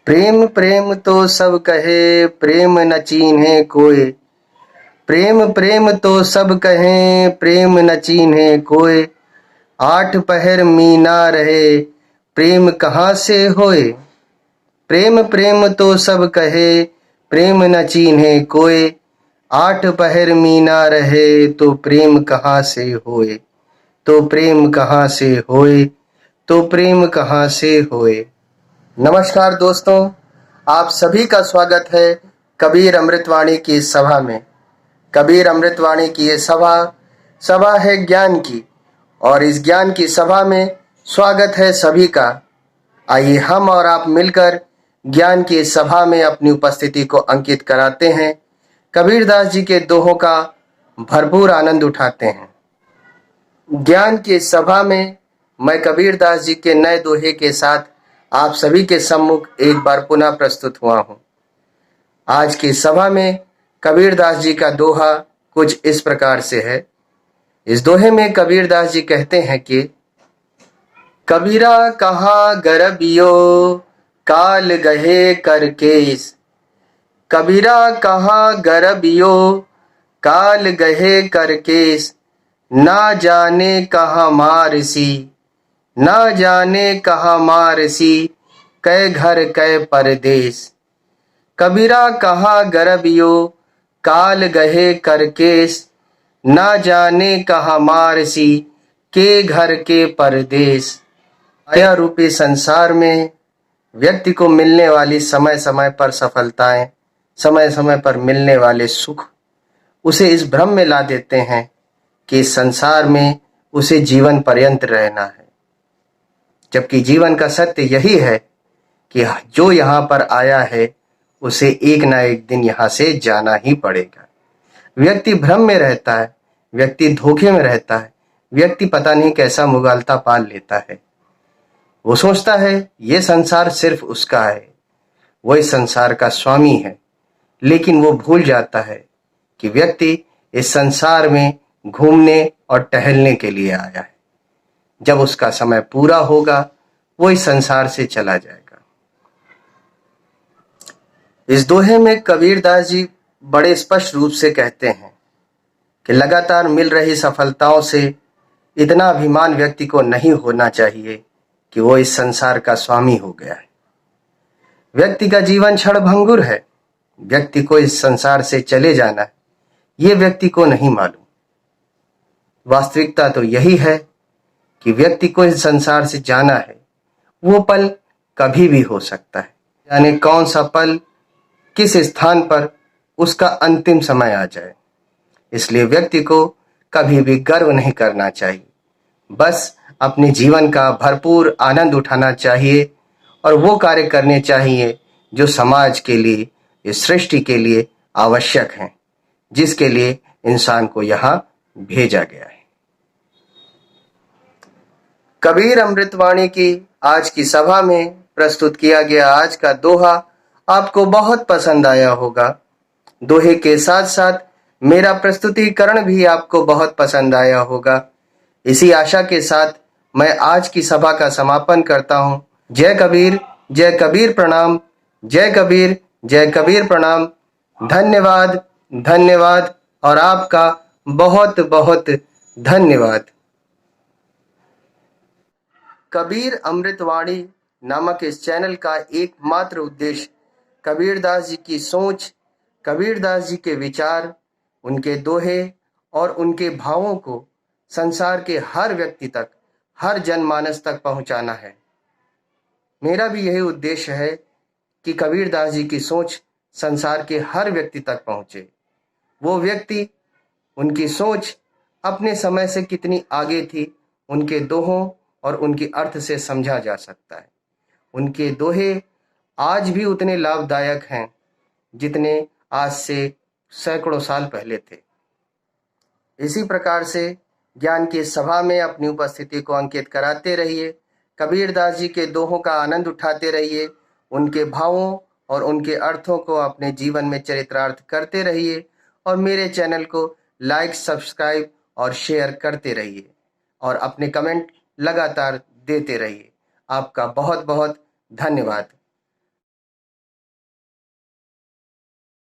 प्रेम प्रेम तो सब कहे, प्रेम न चीन्हे कोय। प्रेम प्रेम तो सब कहें, प्रेम न चीन्हे कोय। आठ पहर मीना रहे, प्रेम कहाँ से होए। प्रेम प्रेम तो सब कहे, प्रेम न चीन्हे कोय। आठ पहर मीना रहे, तो प्रेम कहाँ से होए। तो प्रेम कहाँ से होए। तो प्रेम कहाँ से होए। नमस्कार दोस्तों, आप सभी का स्वागत है कबीर अमृतवाणी की सभा में। कबीर अमृतवाणी की ये सभा सभा है ज्ञान की, और इस ज्ञान की सभा में स्वागत है सभी का। आइए हम और आप मिलकर ज्ञान की इस सभा में अपनी उपस्थिति को अंकित कराते हैं, कबीरदास जी के दोहों का भरपूर आनंद उठाते हैं। ज्ञान की इस सभा में मैं कबीरदास जी के नए दोहे के साथ आप सभी के सम्मुख एक बार पुनः प्रस्तुत हुआ हूं। आज की सभा में कबीरदास जी का दोहा कुछ इस प्रकार से है। इस दोहे में कबीरदास जी कहते हैं कि कबीरा कहा गरबियो, काल गहे कर केस। कबीरा कहा गरबियो, काल गहे कर केस। ना जाने कहाँ मारसी, ना जाने कहाँ मारसी। कै घर कै परदेस। कबीरा कहा गरबियो, काल गहे कर केस। ना जाने कहाँ मारसी, के घर के परदेस। माया रूपी संसार में व्यक्ति को मिलने वाली समय समय पर सफलताएं, समय समय पर मिलने वाले सुख उसे इस भ्रम में ला देते हैं कि इस संसार में उसे जीवन पर्यंत रहना है, जबकि जीवन का सत्य यही है कि जो यहाँ पर आया है उसे एक ना एक दिन यहाँ से जाना ही पड़ेगा। व्यक्ति भ्रम में रहता है, व्यक्ति धोखे में रहता है, व्यक्ति पता नहीं कैसा मुगालता पाल लेता है। वो सोचता है ये संसार सिर्फ उसका है, वो इस संसार का स्वामी है, लेकिन वो भूल जाता है कि व्यक्ति इस संसार में घूमने और टहलने के लिए आया है। जब उसका समय पूरा होगा वो इस संसार से चला जाएगा। इस दोहे में कबीरदास जी बड़े स्पष्ट रूप से कहते हैं कि लगातार मिल रही सफलताओं से इतना अभिमान व्यक्ति को नहीं होना चाहिए कि वो इस संसार का स्वामी हो गया है। व्यक्ति का जीवन क्षणभंगुर है, व्यक्ति को इस संसार से चले जाना है, ये व्यक्ति को नहीं मालूम। वास्तविकता तो यही है कि व्यक्ति को इस संसार से जाना है, वो पल कभी भी हो सकता है। यानी कौन सा पल किस स्थान पर उसका अंतिम समय आ जाए। इसलिए व्यक्ति को कभी भी गर्व नहीं करना चाहिए, बस अपने जीवन का भरपूर आनंद उठाना चाहिए और वो कार्य करने चाहिए जो समाज के लिए, इस सृष्टि के लिए आवश्यक हैं, जिसके लिए इंसान को यहाँ भेजा गया है। कबीर अमृतवाणी की आज की सभा में प्रस्तुत किया गया आज का दोहा आपको बहुत पसंद आया होगा। दोहे के साथ साथ मेरा प्रस्तुतिकरण भी आपको बहुत पसंद आया होगा। इसी आशा के साथ मैं आज की सभा का समापन करता हूं। जय कबीर प्रणाम। जय कबीर प्रणाम। धन्यवाद, धन्यवाद और आपका बहुत बहुत धन्यवाद। कबीर अमृतवाणी नामक इस चैनल का एकमात्र उद्देश्य कबीरदास जी की सोच, कबीरदास जी के विचार, उनके दोहे और उनके भावों को संसार के हर व्यक्ति तक, हर जनमानस तक पहुंचाना है। मेरा भी यही उद्देश्य है कि कबीरदास जी की सोच संसार के हर व्यक्ति तक पहुंचे। वो व्यक्ति, उनकी सोच अपने समय से कितनी आगे थी, उनके दोहों और उनके अर्थ से समझा जा सकता है। उनके दोहे आज भी उतने लाभदायक हैं जितने आज से सैकड़ों साल पहले थे। इसी प्रकार से ज्ञान की सभा में अपनी उपस्थिति को अंकित कराते रहिए, कबीरदास जी के दोहों का आनंद उठाते रहिए, उनके भावों और उनके अर्थों को अपने जीवन में चरितार्थ करते रहिए और मेरे चैनल को लाइक, सब्सक्राइब और शेयर करते रहिए और अपने कमेंट लगातार देते रहिए। आपका बहुत बहुत धन्यवाद।